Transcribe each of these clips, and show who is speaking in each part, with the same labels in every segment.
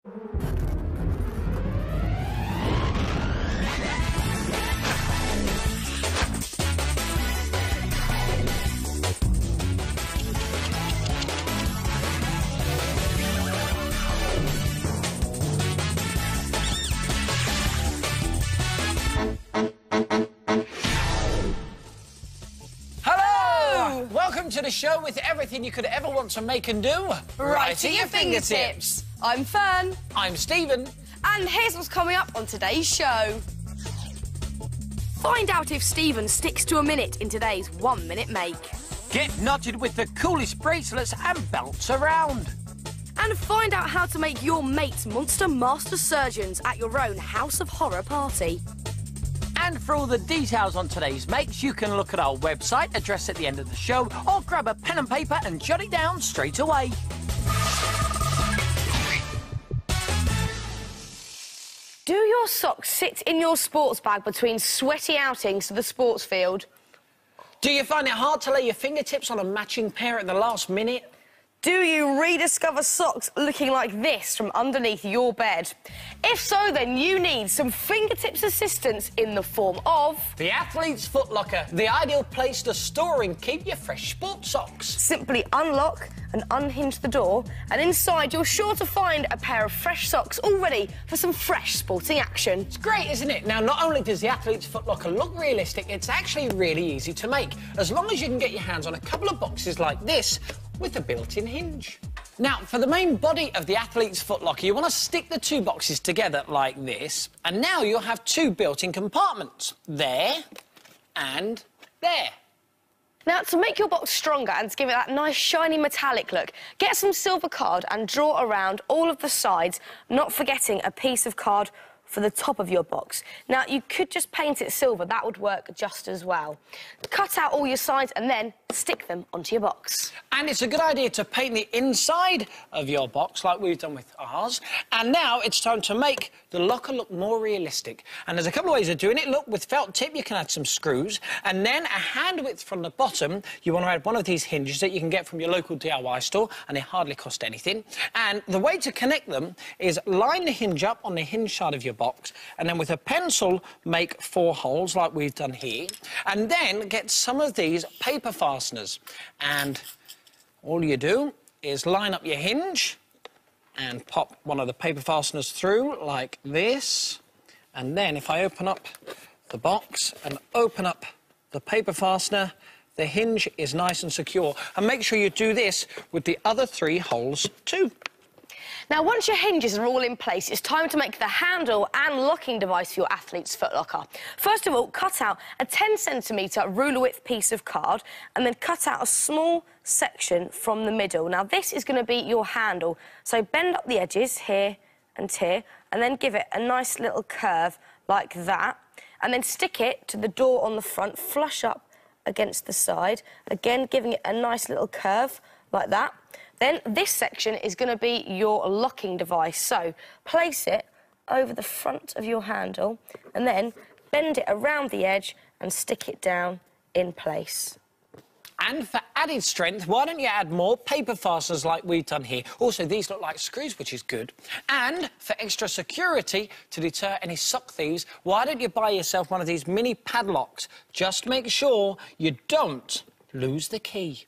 Speaker 1: Welcome to the show with everything you could ever want to make and do.
Speaker 2: Right at your fingertips. I'm Fearne.
Speaker 1: I'm Stephen.
Speaker 2: And here's what's coming up on today's show. Find out if Stephen sticks to a minute in today's 1 Minute Make.
Speaker 1: Get knotted with the coolest bracelets and belts around.
Speaker 2: And find out how to make your mates monster master surgeons at your own House of Horror party.
Speaker 1: And for all the details on today's makes, you can look at our website, address at the end of the show, or grab a pen and paper and jot it down straight away.
Speaker 2: Do your socks sit in your sports bag between sweaty outings to the sports field?
Speaker 1: Do you find it hard to lay your fingertips on a matching pair at the last minute?
Speaker 2: Do you rediscover socks looking like this from underneath your bed? If so, then you need some fingertips assistance in the form of...
Speaker 1: The Athlete's Footlocker, the ideal place to store and keep your fresh sports socks.
Speaker 2: Simply unlock and unhinge the door, and inside you're sure to find a pair of fresh socks all ready for some fresh sporting action.
Speaker 1: It's great, isn't it? Now, not only does the Athlete's Footlocker look realistic, it's actually really easy to make, as long as you can get your hands on a couple of boxes like this, with a built-in hinge. Now, for the main body of the Athlete's Footlocker, you want to stick the two boxes together like this, and now you'll have two built-in compartments, there and there.
Speaker 2: Now, to make your box stronger and to give it that nice shiny metallic look, get some silver card and draw around all of the sides, not forgetting a piece of card for the top of your box. Now, you could just paint it silver, that would work just as well. Cut out all your sides and then stick them onto your box.
Speaker 1: And it's a good idea to paint the inside of your box like we've done with ours. And now it's time to make the locker look more realistic. And there's a couple of ways of doing it. Look, with felt tip, you can add some screws. And then a hand width from the bottom, you want to add one of these hinges that you can get from your local DIY store, and they hardly cost anything. And the way to connect them is line the hinge up on the hinge side of your box, and then with a pencil, make 4 holes like we've done here. And then get some of these paper fasteners. And all you do is line up your hinge and pop one of the paper fasteners through like this. And then if I open up the box and open up the paper fastener, the hinge is nice and secure. And make sure you do this with the other 3 holes too.
Speaker 2: Now, once your hinges are all in place, it's time to make the handle and locking device for your Athlete's Footlocker. First of all, cut out a 10cm ruler-width piece of card and then cut out a small section from the middle. Now, this is going to be your handle, so bend up the edges here and here and then give it a nice little curve like that, and then stick it to the door on the front, flush up against the side, again giving it a nice little curve like that. Then this section is going to be your locking device. So place it over the front of your handle and then bend it around the edge and stick it down in place.
Speaker 1: And for added strength, why don't you add more paper fasteners like we've done here? Also, these look like screws, which is good. And for extra security, to deter any sock thieves, why don't you buy yourself one of these mini padlocks? Just make sure you don't lose the key.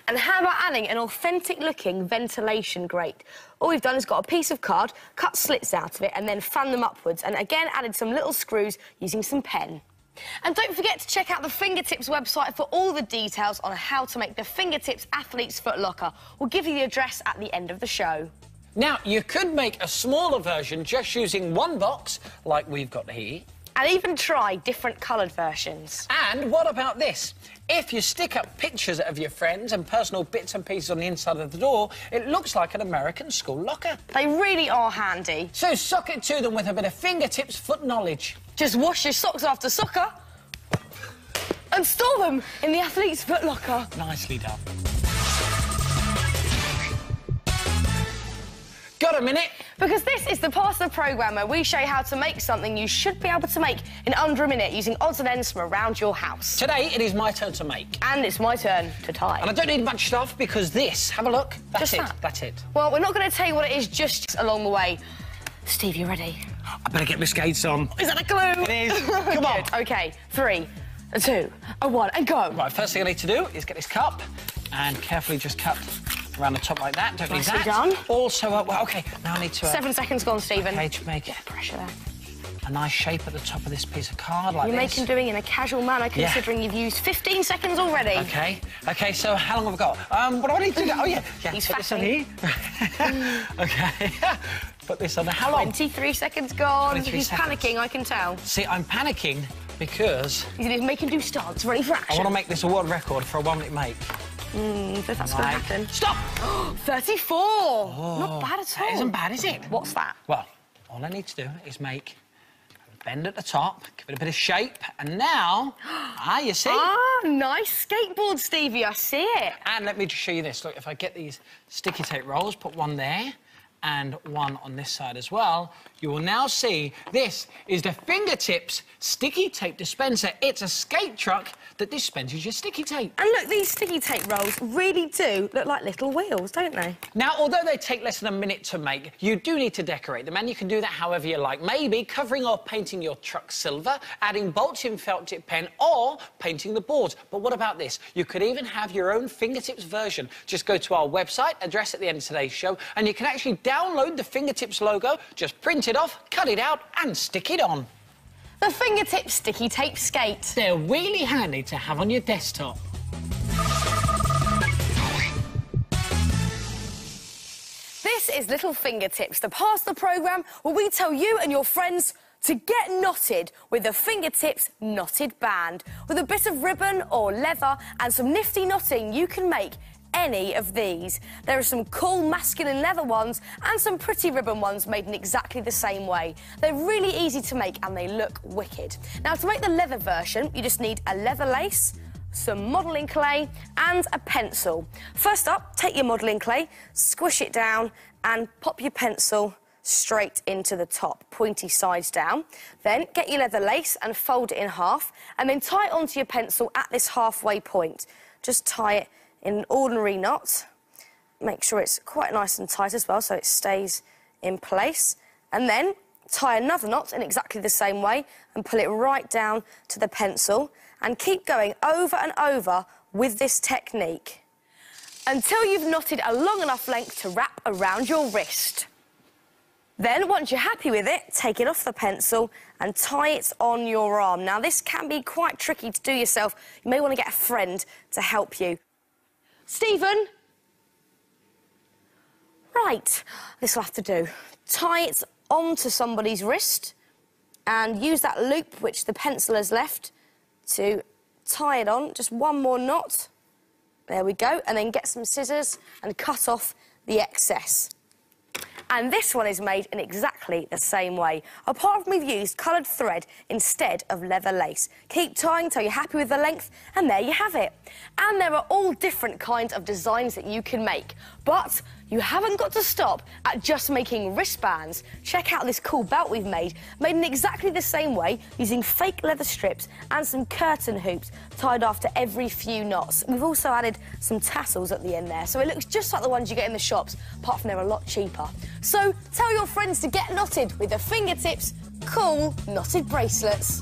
Speaker 2: And how about adding an authentic-looking ventilation grate? All we've done is got a piece of card, cut slits out of it, and then fan them upwards, and again added some little screws using some pen. And don't forget to check out the Fingertips website for all the details on how to make the Fingertips Athlete's Footlocker. We'll give you the address at the end of the show.
Speaker 1: Now, you could make a smaller version just using one box, like we've got here.
Speaker 2: And even try different coloured versions.
Speaker 1: And what about this? If you stick up pictures of your friends and personal bits and pieces on the inside of the door, it looks like an American school locker.
Speaker 2: They really are handy.
Speaker 1: So sock it to them with a bit of fingertips foot knowledge.
Speaker 2: Just wash your socks after soccer and store them in the Athlete's Footlocker.
Speaker 1: Nicely done. Got a minute?
Speaker 2: Because this is the part of the programme where we show you how to make something you should be able to make in under a minute using odds and ends from around your house.
Speaker 1: Today, it is my turn to make.
Speaker 2: And it's my turn to tie.
Speaker 1: And I don't need much stuff because this, have a look, that's it, that's it.
Speaker 2: Well, we're not going to tell you what it is just along the way. Steve, you ready?
Speaker 1: I better get my skates on.
Speaker 2: Is that a clue?
Speaker 1: It is. Come on.
Speaker 2: Good. OK, 3, 2, 1, and go.
Speaker 1: Right, first thing I need to do is get this cup and carefully just cut around the top like that. Don't need that.
Speaker 2: Done.
Speaker 1: Also, well, OK, now I need to...
Speaker 2: 7 seconds gone, Stephen.
Speaker 1: OK, to make
Speaker 2: pressure there.
Speaker 1: A nice shape at the top of this piece of card, like
Speaker 2: You're
Speaker 1: this.
Speaker 2: doing in a casual manner, considering you've used 15 seconds already.
Speaker 1: OK. OK, so how long have I got? What do I need to do? Oh, yeah.
Speaker 2: He's
Speaker 1: put this on here. OK. Put this on there. How long?
Speaker 2: 23 seconds gone.
Speaker 1: 23
Speaker 2: He's
Speaker 1: seconds.
Speaker 2: panicking, I can tell.
Speaker 1: See, I'm panicking because...
Speaker 2: He's in his make-and-do stance, ready for action.
Speaker 1: I want to make this a world record for a 1-minute make.
Speaker 2: If that's going to happen.
Speaker 1: Stop!
Speaker 2: 34!
Speaker 1: Oh,
Speaker 2: not bad at all.
Speaker 1: That isn't bad, is it?
Speaker 2: What's that?
Speaker 1: Well, all I need to do is make a bend at the top, give it a bit of shape, and now... you see?
Speaker 2: Ah, nice skateboard, Stevie, I see it.
Speaker 1: And let me just show you this. Look, if I get these sticky tape rolls, put one there and one on this side as well, you will now see this is the Fingertips sticky tape dispenser. It's a skate truck that dispenses your sticky tape.
Speaker 2: And look, these sticky tape rolls really do look like little wheels, don't they?
Speaker 1: Now, although they take less than a minute to make, you do need to decorate them, and you can do that however you like. Maybe covering or painting your truck silver, adding bolts in felt tip pen, or painting the boards. But what about this? You could even have your own Fingertips version. Just go to our website, address at the end of today's show, and you can actually download the Fingertips logo, just print it off, cut it out, and stick it on.
Speaker 2: The Fingertips sticky tape skate.
Speaker 1: They're really handy to have on your desktop.
Speaker 2: This is Little Fingertips, the part of the programme where we tell you and your friends to get knotted with the Fingertips knotted band. With a bit of ribbon or leather and some nifty knotting, you can make any of these. There are some cool masculine leather ones and some pretty ribbon ones made in exactly the same way. They're really easy to make and they look wicked. Now, to make the leather version, you just need a leather lace, some modelling clay and a pencil. First up, take your modelling clay, squish it down and pop your pencil straight into the top, pointy sides down. Then get your leather lace and fold it in half and then tie it onto your pencil at this halfway point. Just tie it in an ordinary knot. Make sure it's quite nice and tight as well so it stays in place. And then tie another knot in exactly the same way and pull it right down to the pencil and keep going over and over with this technique until you've knotted a long enough length to wrap around your wrist. Then, once you're happy with it, take it off the pencil and tie it on your arm. Now, this can be quite tricky to do yourself. You may want to get a friend to help you. Stephen? Right, this will have to do. Tie it onto somebody's wrist and use that loop which the pencil has left to tie it on. Just one more knot. There we go. And then get some scissors and cut off the excess. And this one is made in exactly the same way. Apart from we've used coloured thread instead of leather lace. Keep tying until you're happy with the length, and there you have it. And there are all different kinds of designs that you can make. But you haven't got to stop at just making wristbands. Check out this cool belt we've made in exactly the same way, using fake leather strips and some curtain hoops tied after every few knots. We've also added some tassels at the end there, so it looks just like the ones you get in the shops, apart from they're a lot cheaper. So tell your friends to get knotted with the Fingertips cool knotted bracelets.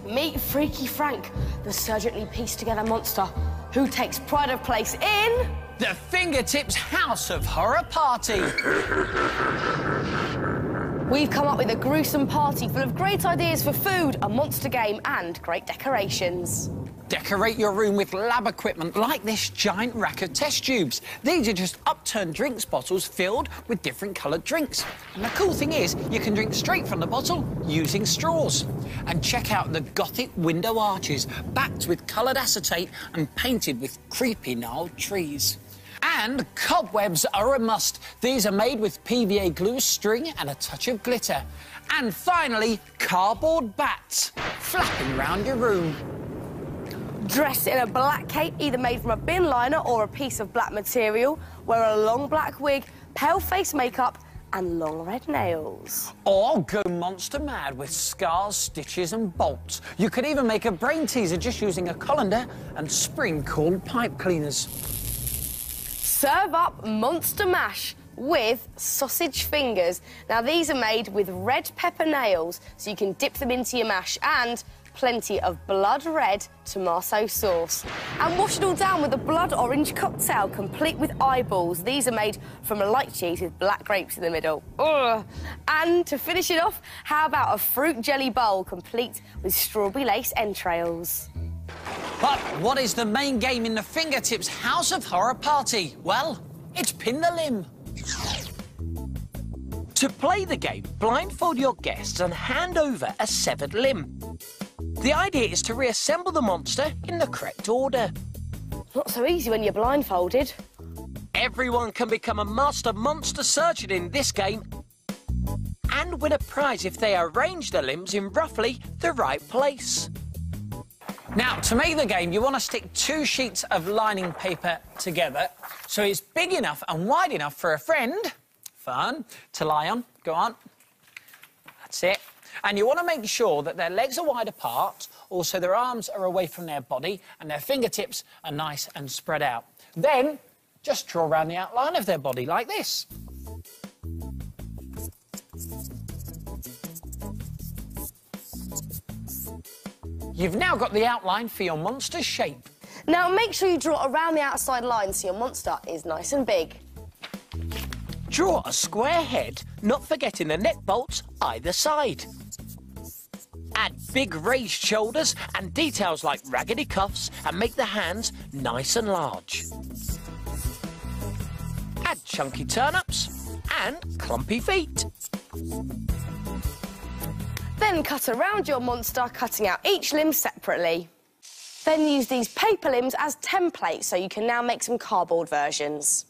Speaker 2: Meet Freaky Frank, the surgically pieced-together monster who takes pride of place in...
Speaker 1: the Fingertips House of Horror Party.
Speaker 2: We've come up with a gruesome party full of great ideas for food, a monster game and great decorations.
Speaker 1: Decorate your room with lab equipment like this giant rack of test tubes. These are just upturned drinks bottles filled with different coloured drinks. And the cool thing is, you can drink straight from the bottle using straws. And check out the Gothic window arches, backed with coloured acetate and painted with creepy gnarled trees. And cobwebs are a must. These are made with PVA glue, string and a touch of glitter. And finally, cardboard bats flapping around your room.
Speaker 2: Dress in a black cape, either made from a bin liner or a piece of black material. Wear a long black wig, pale face makeup and long red nails.
Speaker 1: Or go monster mad with scars, stitches and bolts. You could even make a brain teaser just using a colander and spring-cooled pipe cleaners.
Speaker 2: Serve up monster mash with sausage fingers. Now, these are made with red pepper nails, so you can dip them into your mash, and plenty of blood red tomato sauce. And wash it all down with a blood orange cocktail, complete with eyeballs. These are made from a light cheese with black grapes in the middle. Ugh. And to finish it off, how about a fruit jelly bowl, complete with strawberry lace entrails?
Speaker 1: But what is the main game in the Fingertips House of Horror party? Well, it's Pin the Limb.
Speaker 3: To play the game, blindfold your guests and hand over a severed limb. The idea is to reassemble the monster in the correct order.
Speaker 2: Not so easy when you're blindfolded.
Speaker 3: Everyone can become a master monster surgeon in this game and win a prize if they arrange the limbs in roughly the right place.
Speaker 1: Now, to make the game, you want to stick 2 sheets of lining paper together so it's big enough and wide enough for a friend, Fearne, to lie on. Go on. That's it. And you want to make sure that their legs are wide apart, also their arms are away from their body and their fingertips are nice and spread out. Then, just draw around the outline of their body like this. You've now got the outline for your monster's shape.
Speaker 2: Now, make sure you draw around the outside line so your monster is nice and big.
Speaker 3: Draw a square head, not forgetting the neck bolts either side. Add big raised shoulders and details like raggedy cuffs and make the hands nice and large. Add chunky turnips and clumpy feet.
Speaker 2: Then cut around your monster, cutting out each limb separately. Then use these paper limbs as templates so you can now make some cardboard versions.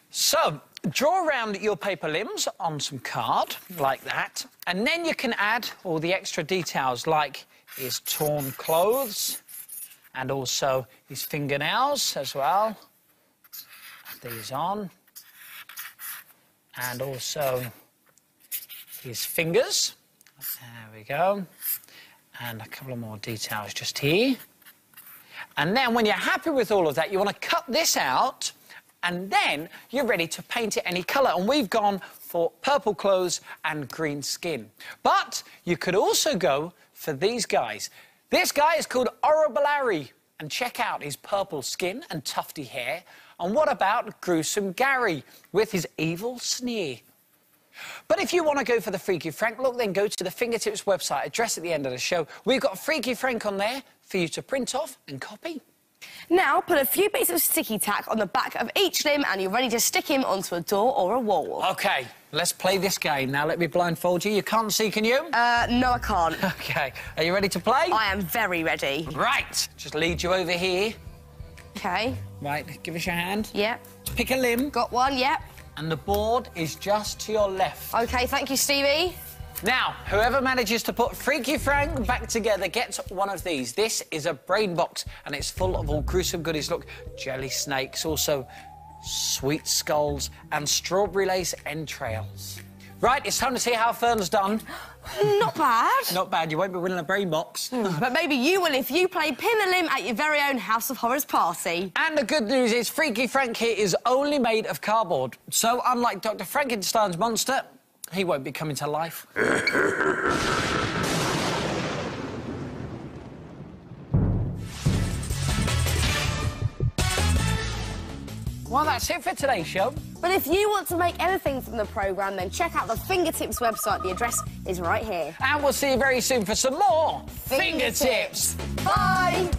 Speaker 1: So, draw around your paper limbs on some card, like that, and then you can add all the extra details, like his torn clothes, and also his fingernails as well. Add these on. And also his fingers. There we go. And a couple of more details just here. And then when you're happy with all of that, you want to cut this out, and then you're ready to paint it any colour. And we've gone for purple clothes and green skin. But you could also go for these guys. This guy is called Orrible, and check out his purple skin and tufty hair. And what about Gruesome Gary with his evil sneer? But if you want to go for the Freaky Frank look, then go to the Fingertips website address at the end of the show. We've got Freaky Frank on there for you to print off and copy.
Speaker 2: Now, put a few bits of sticky tack on the back of each limb and you're ready to stick him onto a door or a wall.
Speaker 1: OK, let's play this game. Now, let me blindfold you. You can't see, can you?
Speaker 2: No, I can't.
Speaker 1: OK. Are you ready to play?
Speaker 2: I am very ready.
Speaker 1: Right. Just lead you over here.
Speaker 2: OK.
Speaker 1: Right, give us your hand.
Speaker 2: Yep.
Speaker 1: Pick a limb.
Speaker 2: Got one, yep.
Speaker 1: And the board is just to your left.
Speaker 2: OK, thank you, Stevie.
Speaker 1: Now, whoever manages to put Freaky Frank back together gets one of these. This is a brain box, and it's full of all gruesome goodies. Look, jelly snakes, also sweet skulls and strawberry lace entrails. Right, it's time to see how Fearne's done.
Speaker 2: Not bad.
Speaker 1: Not bad. You won't be winning a brain box.
Speaker 2: But maybe you will if you play Pin the Limb at your very own House of Horrors party.
Speaker 1: And the good news is Freaky Frank here is only made of cardboard. So, unlike Dr. Frankenstein's monster, he won't be coming to life. Well, that's it for today's show.
Speaker 2: But if you want to make anything from the programme, then check out the Fingertips website. The address is right here.
Speaker 1: And we'll see you very soon for some more Fingertips.
Speaker 2: Bye!